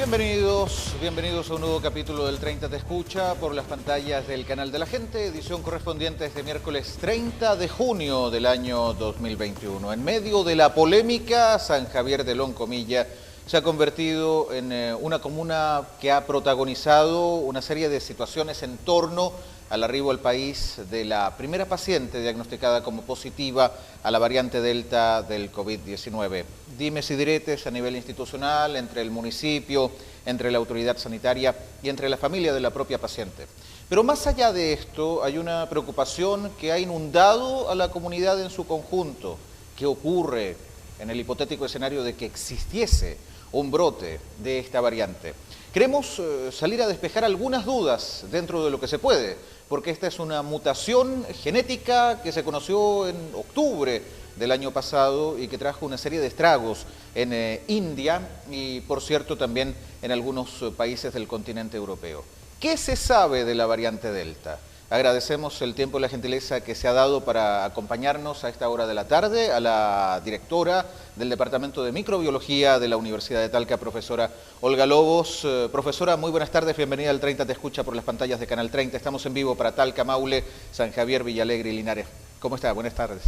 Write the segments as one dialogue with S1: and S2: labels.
S1: Bienvenidos a un nuevo capítulo del 30 Te Escucha por las pantallas del Canal de la Gente, edición correspondiente a este miércoles 30 de junio del año 2021. En medio de la polémica, San Javier de Loncomilla se ha convertido en una comuna que ha protagonizado una serie de situaciones en torno al arribo al país de la primera paciente diagnosticada como positiva a la variante Delta del COVID-19. Dimes y diretes a nivel institucional, entre el municipio, entre la autoridad sanitaria y entre la familia de la propia paciente. Pero más allá de esto, hay una preocupación que ha inundado a la comunidad en su conjunto. ¿Qué ocurre en el hipotético escenario de que existiese un brote de esta variante? Queremos salir a despejar algunas dudas dentro de lo que se puede, porque esta es una mutación genética que se conoció en octubre del año pasado y que trajo una serie de estragos en India y, por cierto, también en algunos países del continente europeo. ¿Qué se sabe de la variante Delta? Agradecemos el tiempo y la gentileza que se ha dado para acompañarnos a esta hora de la tarde a la directora del Departamento de Microbiología de la Universidad de Talca, profesora Olga Lobos. Profesora, muy buenas tardes, bienvenida al 30 Te Escucha por las pantallas de Canal 30. Estamos en vivo para Talca, Maule, San Javier, Villalegre y Linares. ¿Cómo está? Buenas tardes.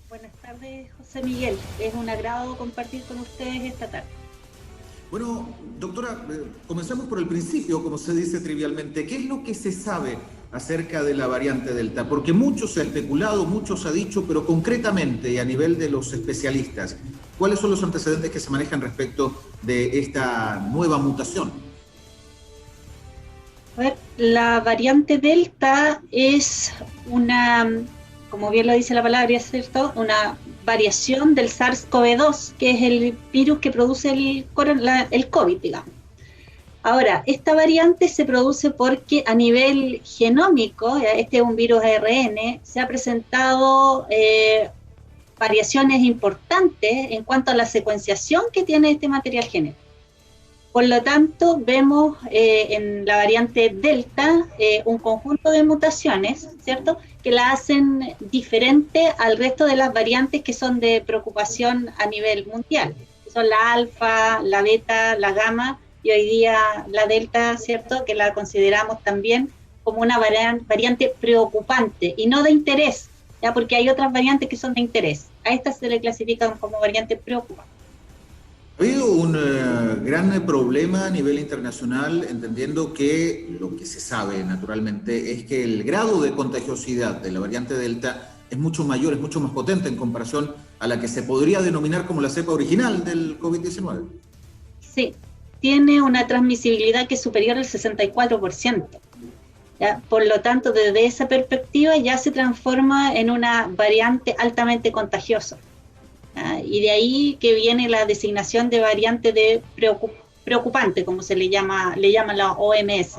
S2: Buenas tardes, José Miguel. Es un agrado compartir con ustedes esta tarde.
S3: Bueno, doctora, comencemos por el principio, como se dice trivialmente. ¿Qué es lo que se sabe acerca de la variante Delta? Porque mucho se ha especulado, mucho se ha dicho, pero concretamente y a nivel de los especialistas, ¿cuáles son los antecedentes que se manejan respecto de esta nueva mutación?
S2: A ver, la variante Delta es una, como bien lo dice la palabra, es cierto, una variación del SARS-CoV-2, que es el virus que produce el COVID, digamos. Ahora, esta variante se produce porque a nivel genómico, este es un virus ARN, se ha presentado variaciones importantes en cuanto a la secuenciación que tiene este material genético. Por lo tanto, vemos en la variante Delta un conjunto de mutaciones, ¿cierto?, que la hacen diferente al resto de las variantes que son de preocupación a nivel mundial. Son la alfa, la beta, la gamma y hoy día la Delta, ¿cierto?, que la consideramos también como una variante preocupante y no de interés, ¿ya?, porque hay otras variantes que son de interés. A estas se le clasifican como variantes preocupantes.
S3: Ha habido un gran problema a nivel internacional, entendiendo que lo que se sabe naturalmente es que el grado de contagiosidad de la variante Delta es mucho mayor, es mucho más potente en comparación a la que se podría denominar como la cepa original del COVID-19.
S2: Sí, tiene una transmisibilidad que es superior al 64%. ¿Ya? Por lo tanto, desde esa perspectiva ya se transforma en una variante altamente contagiosa. Y de ahí que viene la designación de variante de preocupante, como se le llama la OMS.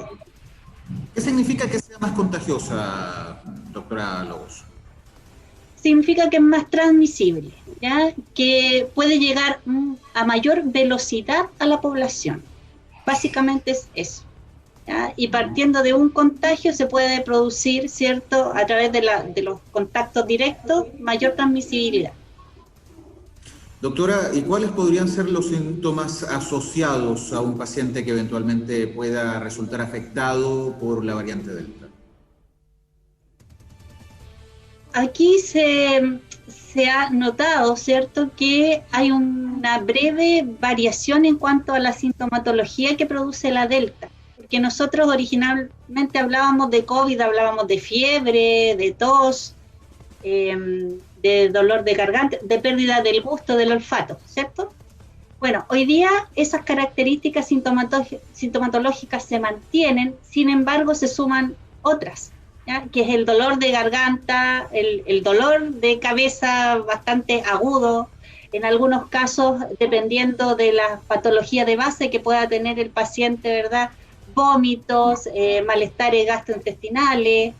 S3: ¿Qué significa que sea más contagiosa, doctora Lobos?
S2: Significa que es más transmisible, ¿ya?, que puede llegar a mayor velocidad a la población. Básicamente es eso, ¿ya? Y partiendo de un contagio se puede producir, ¿cierto?, a través de los contactos directos, mayor transmisibilidad.
S3: Doctora, ¿y cuáles podrían ser los síntomas asociados a un paciente que eventualmente pueda resultar afectado por la variante Delta?
S2: Aquí se ha notado, ¿cierto?, que hay una breve variación en cuanto a la sintomatología que produce la Delta. Porque nosotros originalmente hablábamos de COVID, hablábamos de fiebre, de tos, de dolor de garganta, de pérdida del gusto, del olfato, ¿cierto? Bueno, hoy día esas características sintomatológicas se mantienen, sin embargo se suman otras, ¿ya?, que es el dolor de garganta, el dolor de cabeza bastante agudo, en algunos casos, dependiendo de la patología de base que pueda tener el paciente, ¿verdad?, vómitos, malestares gastrointestinales,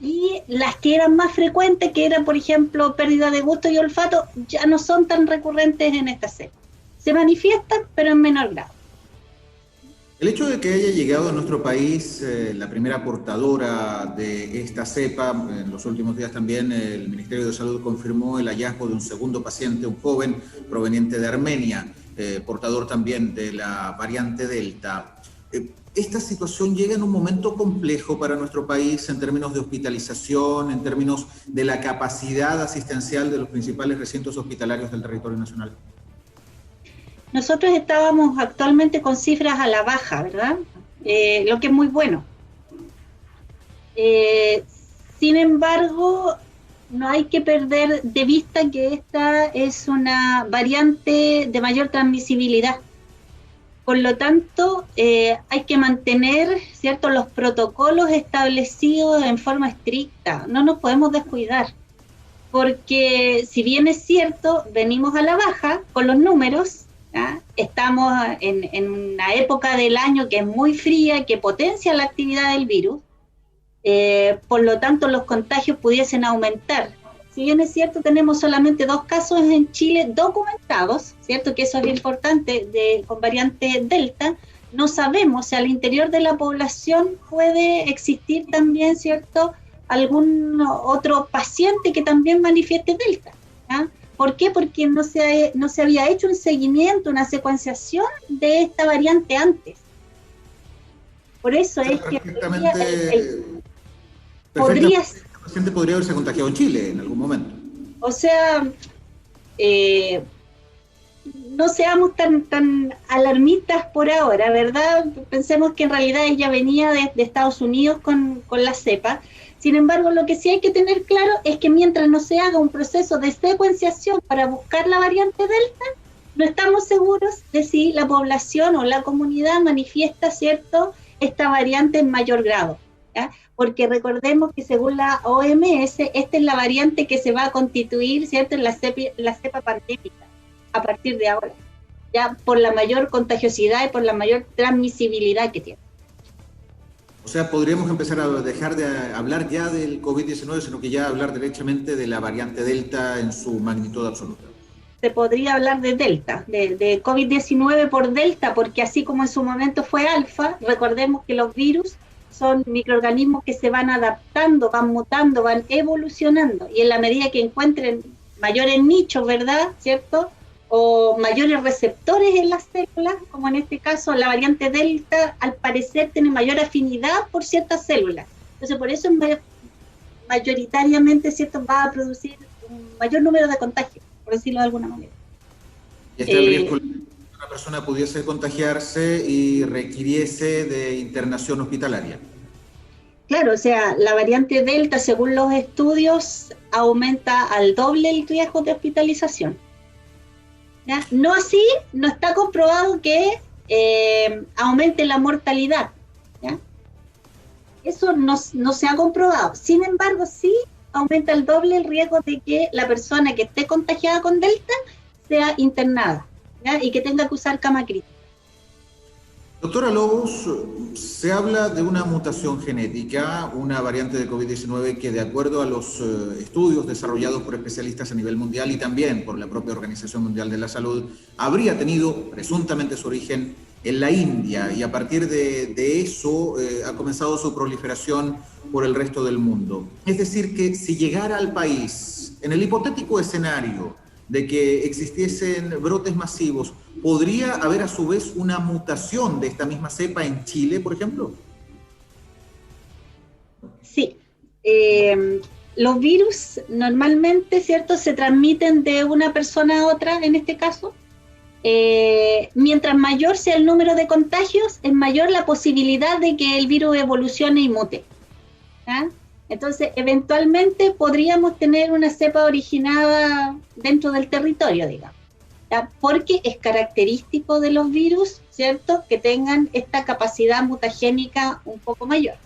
S2: y las que eran más frecuentes, que eran, por ejemplo, pérdida de gusto y olfato, ya no son tan recurrentes en esta cepa. Se manifiestan, pero en menor grado.
S3: El hecho de que haya llegado a nuestro país la primera portadora de esta cepa, en los últimos días también el Ministerio de Salud confirmó el hallazgo de un segundo paciente, un joven proveniente de Armenia. portador también de la variante Delta. Esta situación llega en un momento complejo para nuestro país en términos de hospitalización, en términos de la capacidad asistencial de los principales recintos hospitalarios del territorio nacional.
S2: Nosotros estábamos actualmente con cifras a la baja, ¿verdad? Lo que es muy bueno. Sin embargo, no hay que perder de vista que esta es una variante de mayor transmisibilidad. Por lo tanto, hay que mantener, ¿cierto?, los protocolos establecidos en forma estricta. No nos podemos descuidar, porque si bien es cierto, venimos a la baja con los números, ¿ya? Estamos en una época del año que es muy fría, que potencia la actividad del virus, por lo tanto los contagios pudiesen aumentar. Si bien es cierto, tenemos solamente 2 casos en Chile documentados, ¿cierto? Que eso es importante, con variante Delta. No sabemos si al interior de la población puede existir también, ¿cierto?, algún otro paciente que también manifieste Delta, ¿ya? ¿Por qué? Porque no se había hecho un seguimiento, una secuenciación de esta variante antes. Por eso es que
S3: el paciente podría haberse contagiado en Chile en algún momento.
S2: O sea, no seamos tan alarmistas por ahora, ¿verdad? Pensemos que en realidad ella venía de Estados Unidos con la cepa. Sin embargo, lo que sí hay que tener claro es que mientras no se haga un proceso de secuenciación para buscar la variante Delta, no estamos seguros de si la población o la comunidad manifiesta, ¿cierto?, esta variante en mayor grado, ¿ya? Porque recordemos que según la OMS, esta es la variante que se va a constituir, ¿cierto?, en la cepa pandémica a partir de ahora, ya por la mayor contagiosidad y por la mayor transmisibilidad que tiene.
S3: O sea, podríamos empezar a dejar de hablar ya del COVID-19, sino que ya hablar derechamente de la variante Delta en su magnitud absoluta.
S2: Se podría hablar de Delta, de COVID-19 por Delta, porque así como en su momento fue Alfa, recordemos que los virus son microorganismos que se van adaptando, van mutando, van evolucionando, y en la medida que encuentren mayores nichos, ¿verdad?, ¿cierto?, o mayores receptores en las células, como en este caso la variante Delta, al parecer tiene mayor afinidad por ciertas células. Entonces, por eso mayoritariamente, ¿cierto?, va a producir un mayor número de contagios, por decirlo de alguna manera.
S3: Y está el riesgo de que una persona pudiese contagiarse y requiriese de internación hospitalaria.
S2: Claro, o sea, la variante Delta, según los estudios, aumenta al doble el riesgo de hospitalización, ¿ya? No así, no está comprobado que aumente la mortalidad, ¿ya? Eso no se ha comprobado. Sin embargo, sí aumenta el doble el riesgo de que la persona que esté contagiada con Delta sea internada, ¿ya?, y que tenga que usar cama crítica.
S3: Doctora Lobos, se habla de una mutación genética, una variante de COVID-19 que, de acuerdo a los estudios desarrollados por especialistas a nivel mundial y también por la propia Organización Mundial de la Salud, habría tenido presuntamente su origen en la India, y a partir de eso ha comenzado su proliferación por el resto del mundo. Es decir, que si llegara al país, en el hipotético escenario de que existiesen brotes masivos, ¿podría haber a su vez una mutación de esta misma cepa en Chile, por ejemplo?
S2: Sí. Los virus normalmente, ¿cierto?, se transmiten de una persona a otra, en este caso. Mientras mayor sea el número de contagios, es mayor la posibilidad de que el virus evolucione y mute, ¿ya? Entonces, eventualmente podríamos tener una cepa originada dentro del territorio, digamos, ¿ya?, porque es característico de los virus, ¿cierto?, que tengan esta capacidad mutagénica un poco mayor.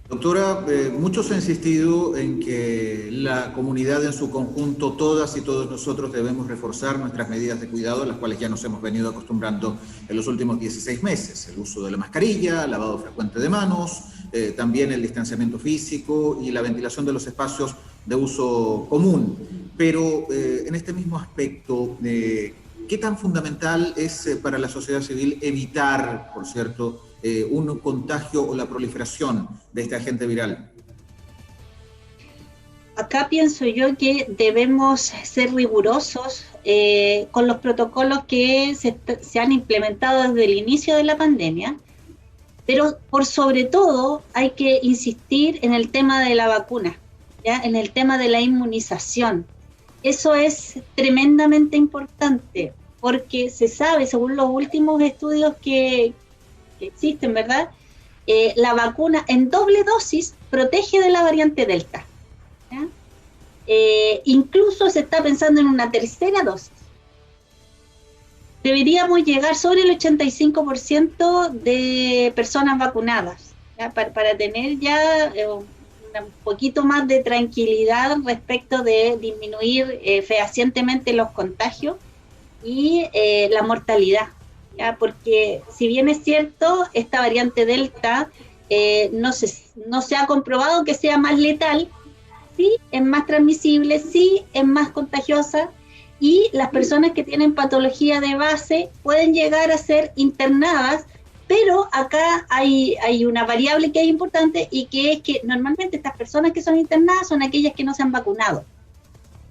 S3: Doctora, muchos han insistido en que la comunidad en su conjunto, todas y todos nosotros debemos reforzar nuestras medidas de cuidado, a las cuales ya nos hemos venido acostumbrando en los últimos 16 meses. El uso de la mascarilla, lavado frecuente de manos, también el distanciamiento físico y la ventilación de los espacios de uso común. Pero en este mismo aspecto, ¿qué tan fundamental es para la sociedad civil evitar, por cierto, un contagio o la proliferación de este agente viral?
S2: Acá pienso yo que debemos ser rigurosos con los protocolos que se han implementado desde el inicio de la pandemia, pero por sobre todo hay que insistir en el tema de la vacuna, ¿ya? En el tema de la inmunización. Eso es tremendamente importante, porque se sabe, según los últimos estudios que existen, ¿verdad? La vacuna en doble dosis protege de la variante Delta, ¿ya? Incluso se está pensando en una tercera dosis. Deberíamos llegar sobre el 85% de personas vacunadas, ¿ya? Para tener ya un poquito más de tranquilidad respecto de disminuir fehacientemente los contagios y la mortalidad, ¿ya? Porque si bien es cierto, esta variante Delta no se ha comprobado que sea más letal, sí es más transmisible, sí es más contagiosa, y las personas que tienen patología de base pueden llegar a ser internadas, pero acá hay una variable que es importante, y que es que normalmente estas personas que son internadas son aquellas que no se han vacunado,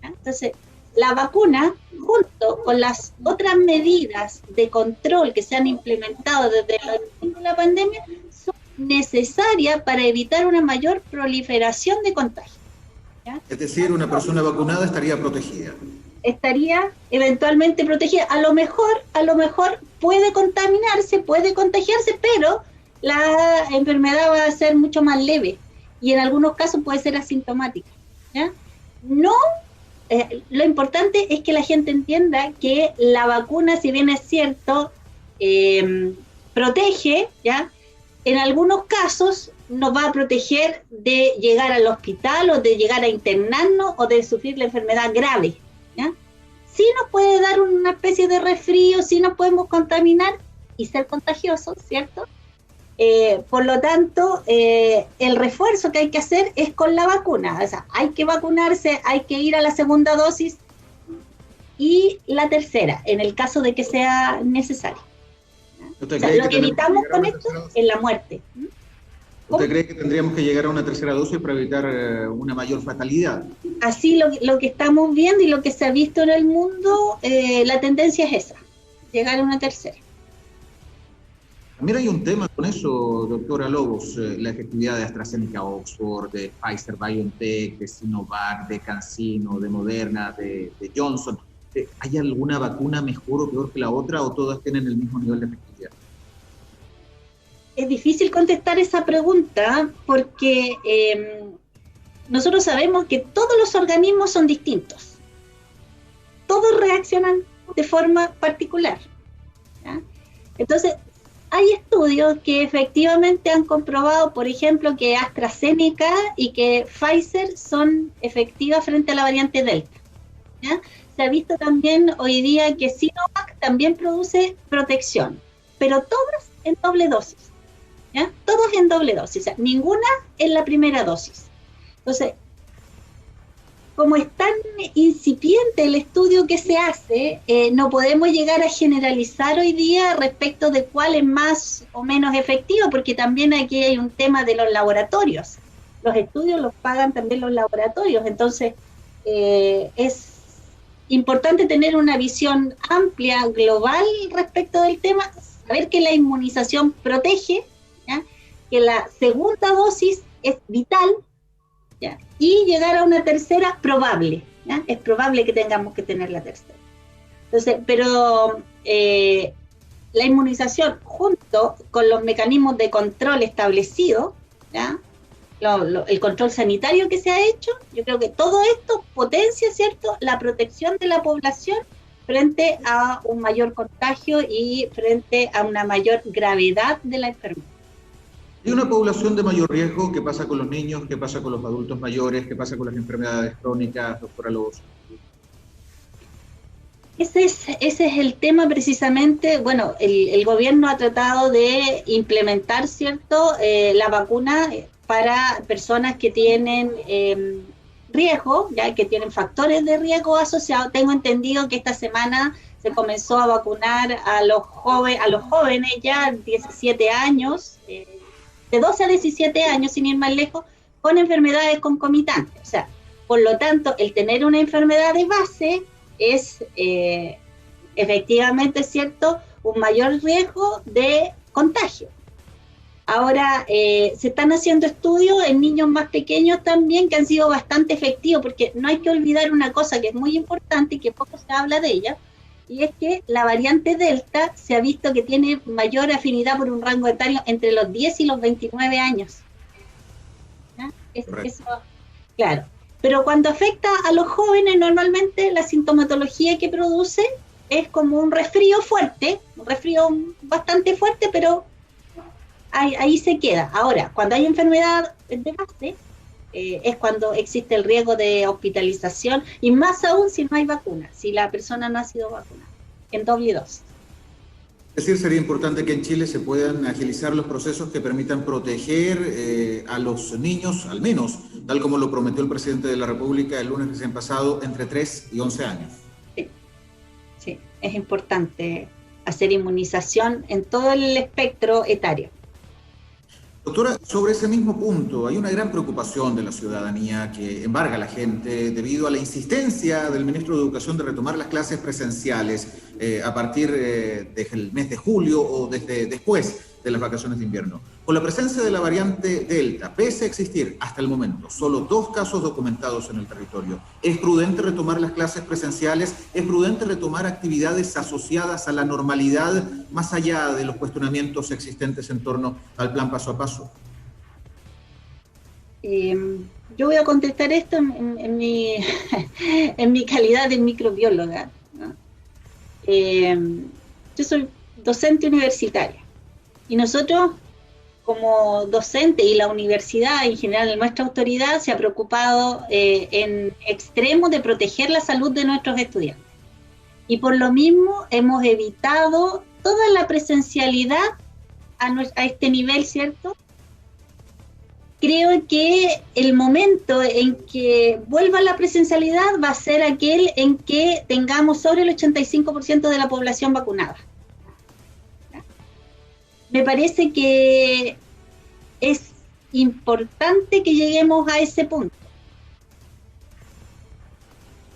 S2: ¿ya? Entonces, la vacuna, junto con las otras medidas de control que se han implementado desde el inicio de la pandemia, son necesarias para evitar una mayor proliferación de contagios, ¿ya?
S3: Es decir, una persona vacunada estaría protegida.
S2: Estaría eventualmente protegida. A lo mejor puede contaminarse, puede contagiarse, pero la enfermedad va a ser mucho más leve y en algunos casos puede ser asintomática, ¿ya? No, lo importante es que la gente entienda que la vacuna, si bien es cierto, protege, ¿ya? En algunos casos nos va a proteger de llegar al hospital o de llegar a internarnos o de sufrir la enfermedad grave, ¿ya? Sí nos puede dar una especie de resfrío, sí nos podemos contaminar y ser contagiosos, ¿cierto? Por lo tanto, el refuerzo que hay que hacer es con la vacuna. O sea, hay que vacunarse, hay que ir a la segunda dosis y la tercera, en el caso de que sea necesario. O sea, lo que evitamos con esto es la muerte.
S3: ¿Usted cree que tendríamos que llegar a una tercera dosis para evitar una mayor fatalidad?
S2: Así lo que estamos viendo y lo que se ha visto en el mundo, la tendencia es esa, llegar a una tercera.
S3: También hay un tema con eso, doctora Lobos, la efectividad de AstraZeneca Oxford, de Pfizer BioNTech, de Sinovac, de CanSino, de Moderna, de Johnson. ¿Hay alguna vacuna mejor o peor que la otra o todas tienen el mismo nivel de efectividad?
S2: Es difícil contestar esa pregunta porque nosotros sabemos que todos los organismos son distintos. Todos reaccionan de forma particular, ¿ya? Entonces, hay estudios que efectivamente han comprobado, por ejemplo, que AstraZeneca y que Pfizer son efectivas frente a la variante Delta, ¿ya? Se ha visto también hoy día que Sinovac también produce protección, pero todas en doble dosis, ¿ya? Todos en doble dosis, o sea, ninguna en la primera dosis. Entonces, como es tan incipiente el estudio que se hace, no podemos llegar a generalizar hoy día respecto de cuál es más o menos efectivo, porque también aquí hay un tema de los laboratorios. Los estudios los pagan también los laboratorios, entonces es importante tener una visión amplia, global respecto del tema, saber que la inmunización protege, ¿ya? Que la segunda dosis es vital, ¿ya? Y llegar a una tercera probable, ¿ya? Es probable que tengamos que tener la tercera. Entonces, pero la inmunización junto con los mecanismos de control establecidos, ¿ya? El control sanitario que se ha hecho, yo creo que todo esto potencia, ¿cierto?, la protección de la población frente a un mayor contagio y frente a una mayor gravedad de la enfermedad.
S3: ¿Y una población de mayor riesgo? ¿Qué pasa con los niños? ¿Qué pasa con los adultos mayores? ¿Qué pasa con las enfermedades crónicas, doctora Lobos?
S2: Ese es el tema precisamente. Bueno, el gobierno ha tratado de implementar, ¿cierto?, la vacuna para personas que tienen riesgo, ya que tienen factores de riesgo asociados. Tengo entendido que esta semana se comenzó a vacunar a los jóvenes ya 17 años, de 12 a 17 años, sin ir más lejos, con enfermedades concomitantes. O sea, Por lo tanto, el tener una enfermedad de base es efectivamente, cierto, un mayor riesgo de contagio. Ahora, se están haciendo estudios en niños más pequeños también que han sido bastante efectivos, porque no hay que olvidar una cosa que es muy importante y que poco se habla de ella, y es que la variante Delta se ha visto que tiene mayor afinidad por un rango etario entre los 10 y los 29 años. Eso, claro. Pero cuando afecta a los jóvenes, normalmente la sintomatología que produce es como un resfrío fuerte, un resfrío bastante fuerte, pero ahí se queda. Ahora, cuando hay enfermedad de base, es cuando existe el riesgo de hospitalización, y más aún si no hay vacuna, si la persona no ha sido vacunada, en doble dosis.
S3: Es decir, sería importante que en Chile se puedan agilizar los procesos que permitan proteger a los niños, al menos, tal como lo prometió el presidente de la República el lunes recién pasado, entre 3 y 11 años.
S2: Sí, es importante hacer inmunización en todo el espectro etario.
S3: Doctora, sobre ese mismo punto, hay una gran preocupación de la ciudadanía que embarga a la gente debido a la insistencia del ministro de Educación de retomar las clases presenciales a partir del mes de julio o desde después de las vacaciones de invierno. Con la presencia de la variante Delta, pese a existir hasta el momento solo 2 casos documentados en el territorio, ¿es prudente retomar las clases presenciales? ¿Es prudente retomar actividades asociadas a la normalidad más allá de los cuestionamientos existentes en torno al plan paso a paso?
S2: Yo voy a contestar esto en mi calidad de microbióloga, ¿no? Yo soy docente universitaria y nosotros como docente y la universidad en general, nuestra autoridad se ha preocupado en extremo de proteger la salud de nuestros estudiantes. Y por lo mismo hemos evitado toda la presencialidad a este nivel, ¿cierto? Creo que el momento en que vuelva la presencialidad va a ser aquel en que tengamos sobre el 85% de la población vacunada. Me parece que es importante que lleguemos a ese punto.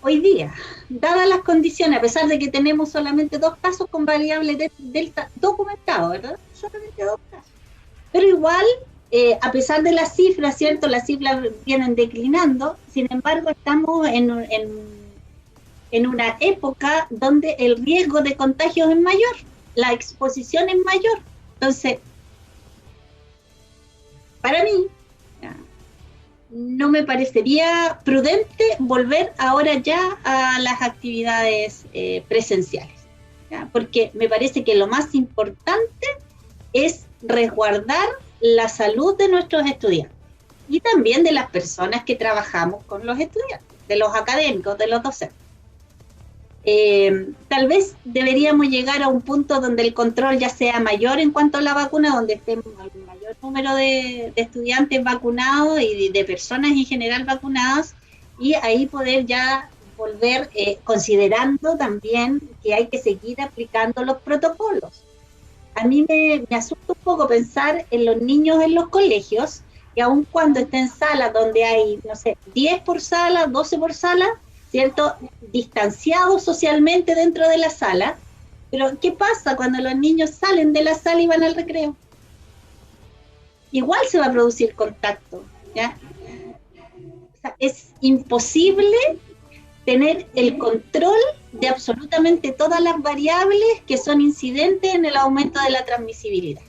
S2: Hoy día, dadas las condiciones, a pesar de que tenemos solamente 2 casos con variable Delta documentados, ¿verdad? Solamente 2 casos. Pero igual, a pesar de las cifras, ¿cierto? Las cifras vienen declinando, sin embargo, estamos en una época donde el riesgo de contagios es mayor, la exposición es mayor. Entonces, para mí, no me parecería prudente volver ahora ya a las actividades presenciales, ¿ya? Porque me parece que lo más importante es resguardar la salud de nuestros estudiantes y también de las personas que trabajamos con los estudiantes, de los académicos, de los docentes. Tal vez deberíamos llegar a un punto donde el control ya sea mayor en cuanto a la vacuna, donde estemos el mayor número de estudiantes vacunados y de personas en general vacunadas, y ahí poder ya volver considerando también que hay que seguir aplicando los protocolos. A mí me asusta un poco pensar en los niños en los colegios, que aun cuando estén en salas donde hay, no sé, 10 por sala, 12 por sala, ¿cierto?, distanciados socialmente dentro de la sala, pero ¿qué pasa cuando los niños salen de la sala y van al recreo? Igual se va a producir contacto, ¿ya? O sea, es imposible tener el control de absolutamente todas las variables que son incidentes en el aumento de la transmisibilidad.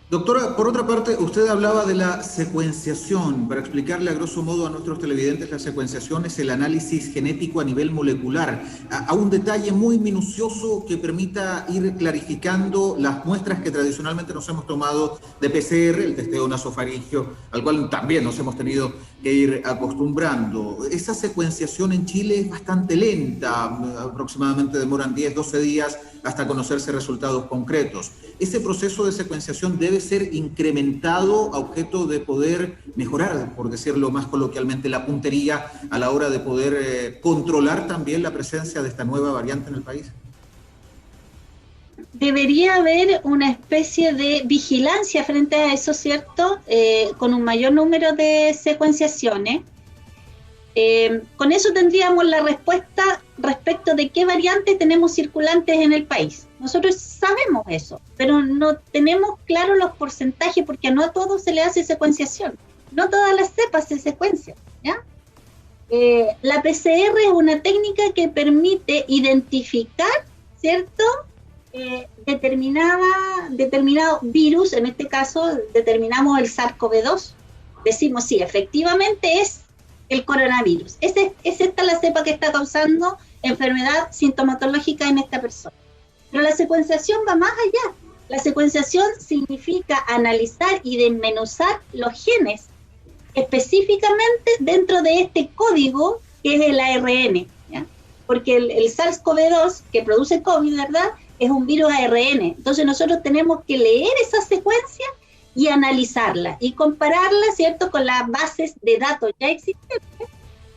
S3: Doctora, por otra parte, usted hablaba de la secuenciación. Para explicarle a grosso modo a nuestros televidentes, la secuenciación es el análisis genético a nivel molecular, a un detalle muy minucioso que permita ir clarificando las muestras que tradicionalmente nos hemos tomado de PCR, el testeo nasofaringeo, al cual también nos hemos tenido que ir acostumbrando. Esa secuenciación en Chile es bastante lenta, aproximadamente demoran 10, 12 días hasta conocerse resultados concretos. Ese proceso de secuenciación debe ser incrementado a objeto de poder mejorar, por decirlo más coloquialmente, la puntería a la hora de poder controlar también la presencia de esta nueva variante en el país.
S2: Debería haber una especie de vigilancia frente a eso, ¿cierto? Con un mayor número de secuenciaciones, Con eso tendríamos la respuesta respecto de qué variantes tenemos circulantes en el país. Nosotros sabemos eso, pero no tenemos claro los porcentajes porque no a todos se le hace secuenciación. No todas las cepas se secuencian, ¿ya? La PCR es una técnica que permite identificar, ¿cierto?, determinado virus. En este caso determinamos el SARS-CoV-2. Decimos, sí, efectivamente es el coronavirus. Es esta la cepa que está causando enfermedad sintomatológica en esta persona. Pero la secuenciación va más allá. La secuenciación significa analizar y desmenuzar los genes específicamente dentro de este código que es el ARN, ¿ya? Porque el SARS-CoV-2 que produce COVID, ¿verdad?, es un virus ARN. Entonces nosotros tenemos que leer esa secuencia y analizarla y compararla, ¿cierto?, con las bases de datos ya existentes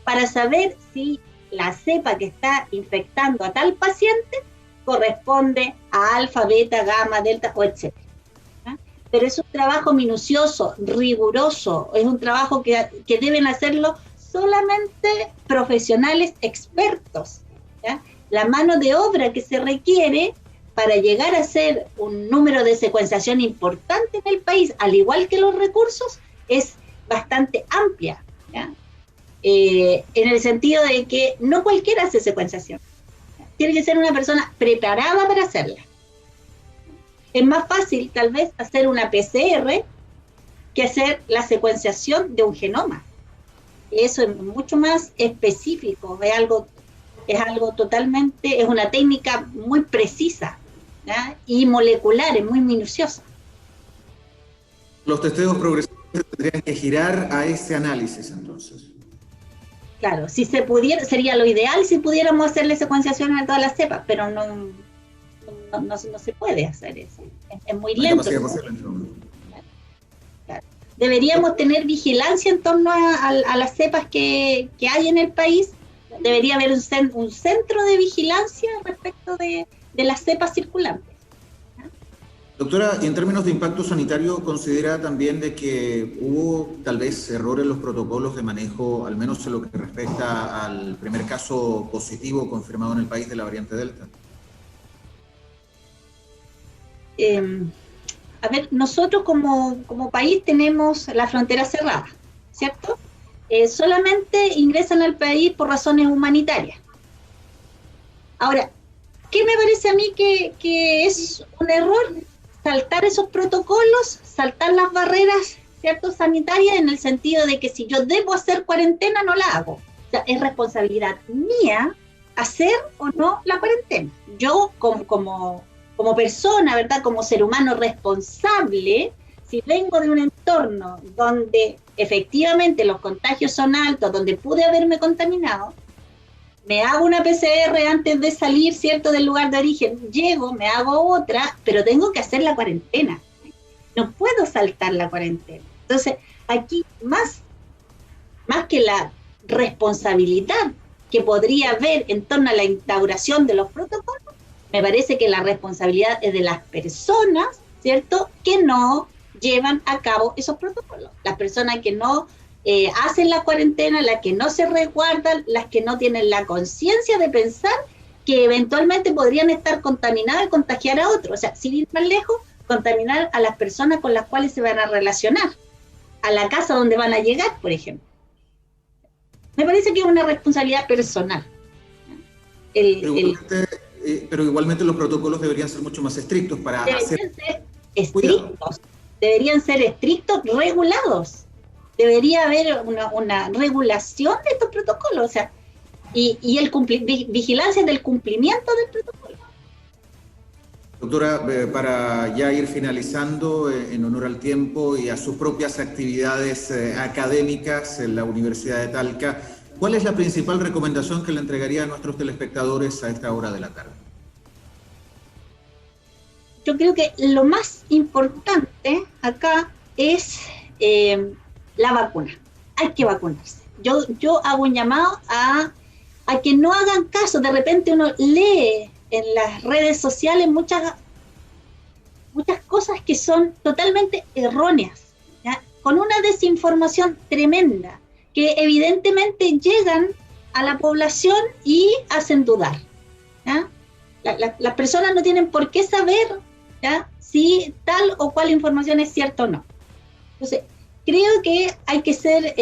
S2: para saber si la cepa que está infectando a tal paciente corresponde a alfa, beta, gamma, delta o etcétera. Pero es un trabajo minucioso, riguroso, es un trabajo que deben hacerlo solamente profesionales expertos, ¿ya? La mano de obra que se requiere para llegar a ser un número de secuenciación importante en el país, al igual que los recursos, es bastante amplia, ¿ya? En el sentido de que no cualquiera hace secuenciación. Tiene que ser una persona preparada para hacerla. Es más fácil, tal vez, hacer una PCR que hacer la secuenciación de un genoma. Eso es mucho más específico, es algo totalmente, es una técnica muy precisa, ¿ya?, y molecular, es muy minuciosa.
S3: Los testeos progresivos tendrían que girar a ese análisis, entonces.
S2: Claro, si se pudiera, sería lo ideal si pudiéramos hacerle secuenciación a todas las cepas, pero no se puede hacer eso. Es muy lento. Claro. Deberíamos tener vigilancia en torno a las cepas que hay en el país. Debería haber un centro de vigilancia respecto de las cepas circulantes.
S3: Doctora, y en términos de impacto sanitario, ¿considera también de que hubo tal vez errores en los protocolos de manejo, al menos en lo que respecta al primer caso positivo confirmado en el país de la variante Delta?
S2: A ver, nosotros como país tenemos la frontera cerrada, ¿cierto? Solamente ingresan al país por razones humanitarias. Ahora, ¿qué me parece a mí que es un error? Saltar esos protocolos, saltar las barreras, ¿cierto?, sanitarias, en el sentido de que si yo debo hacer cuarentena, no la hago. O sea, es responsabilidad mía hacer o no la cuarentena. Yo como persona, ¿verdad?, como ser humano responsable, si vengo de un entorno donde efectivamente los contagios son altos, donde pude haberme contaminado, me hago una PCR antes de salir, ¿cierto?, del lugar de origen, llego, me hago otra, pero tengo que hacer la cuarentena. No puedo saltar la cuarentena. Entonces, aquí más que la responsabilidad que podría haber en torno a la instauración de los protocolos, me parece que la responsabilidad es de las personas, ¿cierto?, que no llevan a cabo esos protocolos. Las personas que no hacen la cuarentena, las que no se resguardan, las que no tienen la conciencia de pensar que eventualmente podrían estar contaminadas y contagiar a otros. O sea, sin ir más lejos, contaminar a las personas con las cuales se van a relacionar, a la casa donde van a llegar, por ejemplo. Me parece que es una responsabilidad personal.
S3: Pero igualmente los protocolos deberían ser mucho más estrictos para hacer...
S2: Deberían ser estrictos, regulados. Debería haber una regulación de estos protocolos, o sea, y vigilancia del cumplimiento del protocolo.
S3: Doctora, para ya ir finalizando, en honor al tiempo y a sus propias actividades académicas en la Universidad de Talca, ¿cuál es la principal recomendación que le entregaría a nuestros telespectadores a esta hora de la tarde?
S2: Yo creo que lo más importante acá es la vacuna. Hay que vacunarse. Yo hago un llamado a que no hagan caso. De repente uno lee en las redes sociales muchas cosas que son totalmente erróneas, ¿ya?, con una desinformación tremenda, que evidentemente llegan a la población y hacen dudar. ¿Ya? Las personas no tienen por qué saber, ¿ya?, si tal o cual información es cierta o no. Entonces, creo que hay que ser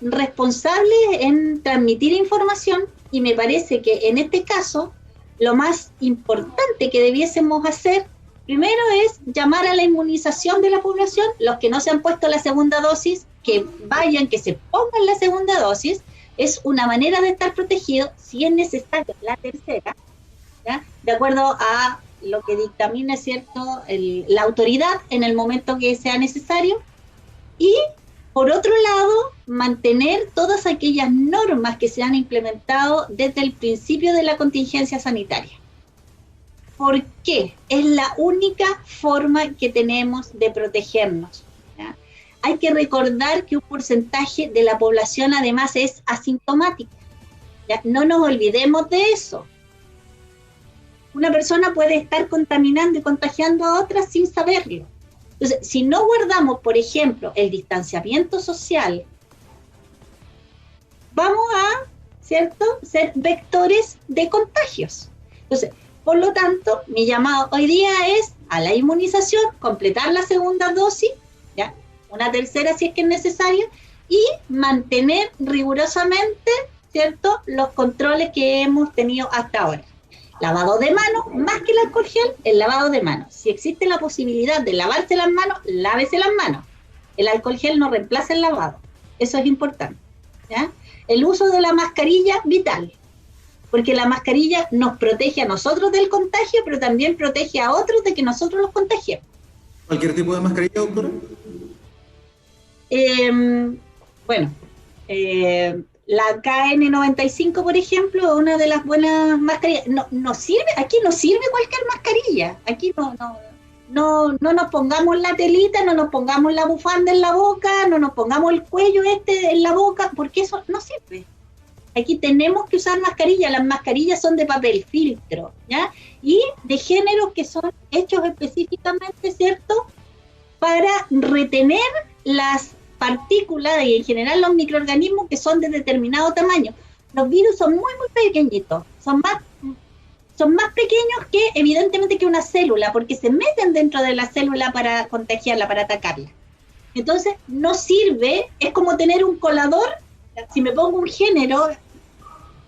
S2: responsables en transmitir información, y me parece que en este caso lo más importante que debiésemos hacer primero es llamar a la inmunización de la población. Los que no se han puesto la segunda dosis, que vayan, que se pongan la segunda dosis. Es una manera de estar protegido. Si es necesario la tercera, ¿ya?, de acuerdo a lo que dictamine, ¿cierto?, la autoridad en el momento que sea necesario. Y por otro lado, mantener todas aquellas normas que se han implementado desde el principio de la contingencia sanitaria. ¿Por qué? Es la única forma que tenemos de protegernos, ¿ya? Hay que recordar que un porcentaje de la población además es asintomática, ¿ya? No nos olvidemos de eso. Una persona puede estar contaminando y contagiando a otras sin saberlo. Entonces, si no guardamos, por ejemplo, el distanciamiento social, vamos a, ¿cierto?, ser vectores de contagios. Entonces, por lo tanto, mi llamado hoy día es a la inmunización, completar la segunda dosis, ¿ya?, una tercera si es que es necesario, y mantener rigurosamente, ¿cierto?, los controles que hemos tenido hasta ahora. Lavado de manos, más que el alcohol gel, el lavado de manos. Si existe la posibilidad de lavarse las manos, lávese las manos. El alcohol gel no reemplaza el lavado. Eso es importante, ¿ya? El uso de la mascarilla, vital, porque la mascarilla nos protege a nosotros del contagio, pero también protege a otros de que nosotros los contagiemos.
S3: ¿Cualquier tipo de mascarilla, doctora?
S2: La KN95, por ejemplo, es una de las buenas mascarillas. No sirve, aquí no sirve cualquier mascarilla. Aquí no nos pongamos la telita, no nos pongamos la bufanda en la boca, no nos pongamos el cuello en la boca, porque eso no sirve. Aquí tenemos que usar mascarillas. Las mascarillas son de papel filtro, ¿ya?, y de géneros que son hechos específicamente, ¿cierto?, para retener las partículas y en general los microorganismos que son de determinado tamaño. Los virus son muy pequeñitos, son más pequeños que evidentemente que una célula, porque se meten dentro de la célula para contagiarla, para atacarla. Entonces no sirve, es como tener un colador. Si me pongo un género,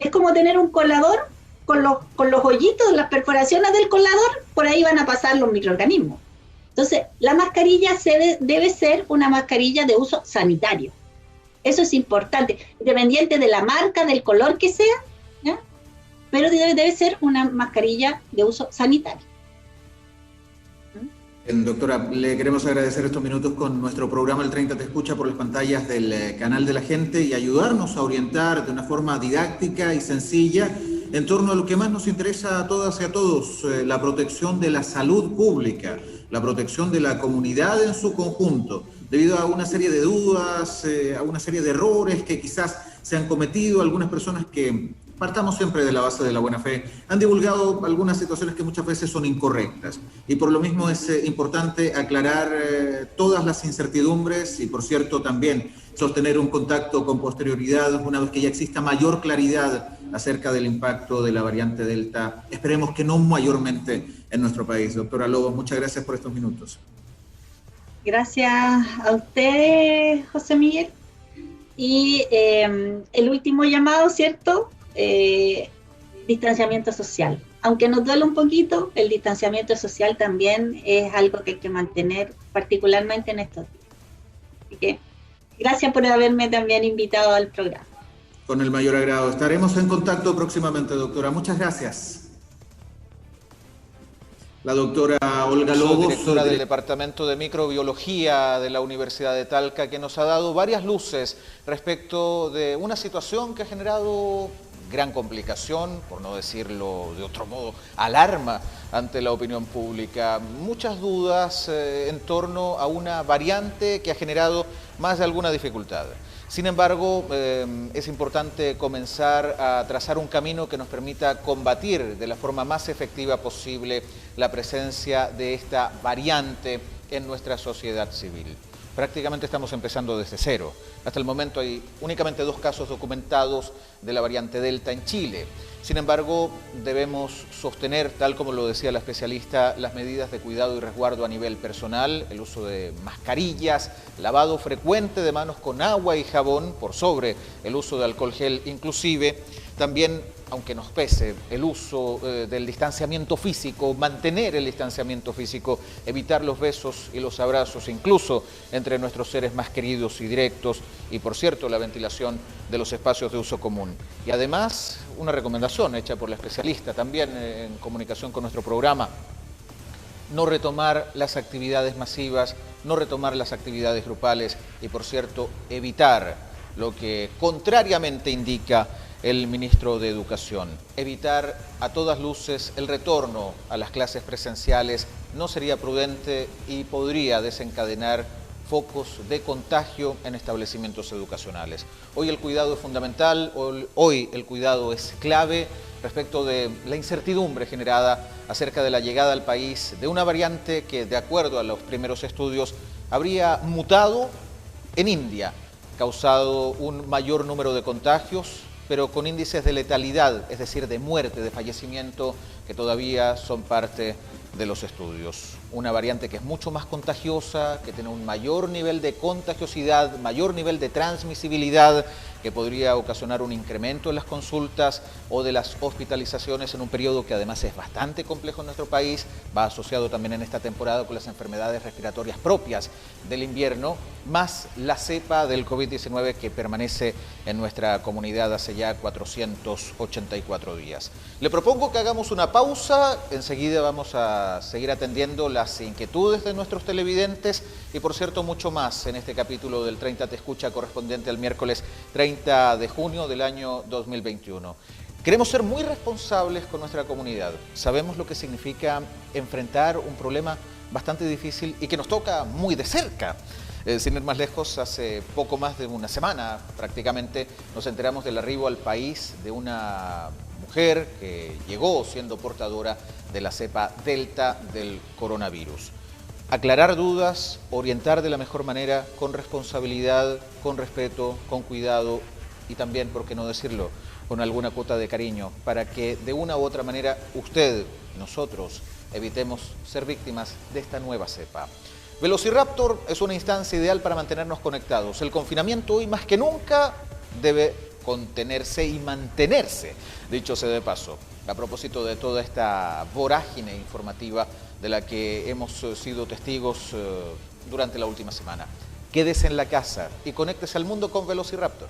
S2: es como tener un colador con los hoyitos, las perforaciones del colador, por ahí van a pasar los microorganismos. Entonces, la mascarilla debe ser una mascarilla de uso sanitario. Eso es importante, independiente de la marca, del color que sea, ¿ya?, pero debe ser una mascarilla de uso sanitario.
S3: Doctora, le queremos agradecer estos minutos con nuestro programa El 30 Te Escucha por las pantallas del Canal de la Gente y ayudarnos a orientar de una forma didáctica y sencilla en torno a lo que más nos interesa a todas y a todos, la protección de la salud pública, la protección de la comunidad en su conjunto, debido a una serie de dudas, a una serie de errores que quizás se han cometido. Algunas personas que, partamos siempre de la base de la buena fe, han divulgado algunas situaciones que muchas veces son incorrectas. Y por lo mismo es importante aclarar todas las incertidumbres y, por cierto, también sostener un contacto con posterioridad una vez que ya exista mayor claridad acerca del impacto de la variante Delta. Esperemos que no mayormente en nuestro país. Doctora Lobos, muchas gracias por estos minutos.
S2: Gracias a ustedes, José Miguel. Y el último llamado, ¿cierto?, distanciamiento social. Aunque nos duele un poquito, el distanciamiento social también es algo que hay que mantener, particularmente en estos días. Así que gracias por haberme también invitado al programa.
S3: Con el mayor agrado. Estaremos en contacto próximamente, doctora. Muchas gracias. La doctora Olga Lobos,
S1: directora del Departamento de Microbiología de la Universidad de Talca, que nos ha dado varias luces respecto de una situación que ha generado gran complicación, por no decirlo de otro modo, alarma ante la opinión pública. Muchas dudas en torno a una variante que ha generado más de alguna dificultad. Sin embargo, es importante comenzar a trazar un camino que nos permita combatir de la forma más efectiva posible la presencia de esta variante en nuestra sociedad civil. prácticamente estamos empezando desde cero. Hasta el momento hay únicamente 2 casos documentados de la variante Delta en Chile. Sin embargo, debemos sostener, tal como lo decía la especialista, las medidas de cuidado y resguardo a nivel personal, el uso de mascarillas, lavado frecuente de manos con agua y jabón, por sobre el uso de alcohol gel, inclusive también, aunque nos pese, el uso del distanciamiento físico, mantener el distanciamiento físico, evitar los besos y los abrazos, incluso entre nuestros seres más queridos y directos, y por cierto, la ventilación de los espacios de uso común. Y además, una recomendación hecha por la especialista también en comunicación con nuestro programa: no retomar las actividades masivas, no retomar las actividades grupales y, por cierto, evitar lo que contrariamente indica el ministro de Educación. Evitar a todas luces el retorno a las clases presenciales no sería prudente y podría desencadenar focos de contagio en establecimientos educacionales. Hoy el cuidado es fundamental, hoy el cuidado es clave respecto de la incertidumbre generada acerca de la llegada al país de una variante que, de acuerdo a los primeros estudios, habría mutado en India, causado un mayor número de contagios, pero con índices de letalidad, es decir, de muerte, de fallecimiento, que todavía son parte de los estudios. Una variante que es mucho más contagiosa, que tiene un mayor nivel de contagiosidad, mayor nivel de transmisibilidad, que podría ocasionar un incremento en las consultas o de las hospitalizaciones en un periodo que además es bastante complejo en nuestro país. Va asociado también en esta temporada con las enfermedades respiratorias propias del invierno, más la cepa del COVID-19 que permanece en nuestra comunidad hace ya 484 días. Le propongo que hagamos una pausa, enseguida vamos a seguir atendiendo las inquietudes de nuestros televidentes y, por cierto, mucho más en este capítulo del 30 Te Escucha, correspondiente al miércoles 30 de junio del año 2021. Queremos ser muy responsables con nuestra comunidad. Sabemos lo que significa enfrentar un problema bastante difícil y que nos toca muy de cerca. Sin ir más lejos, hace poco más de una semana prácticamente nos enteramos del arribo al país de una mujer que llegó siendo portadora de la cepa Delta del coronavirus. Aclarar dudas, orientar de la mejor manera, con responsabilidad, con respeto, con cuidado y también, por qué no decirlo, con alguna cuota de cariño, para que de una u otra manera usted, nosotros, evitemos ser víctimas de esta nueva cepa. Velociraptor es una instancia ideal para mantenernos conectados. El confinamiento hoy más que nunca debe contenerse y mantenerse, dicho sea de paso, a propósito de toda esta vorágine informativa de la que hemos sido testigos durante la última semana. Quédese en la casa y conéctese al mundo con Velociraptor.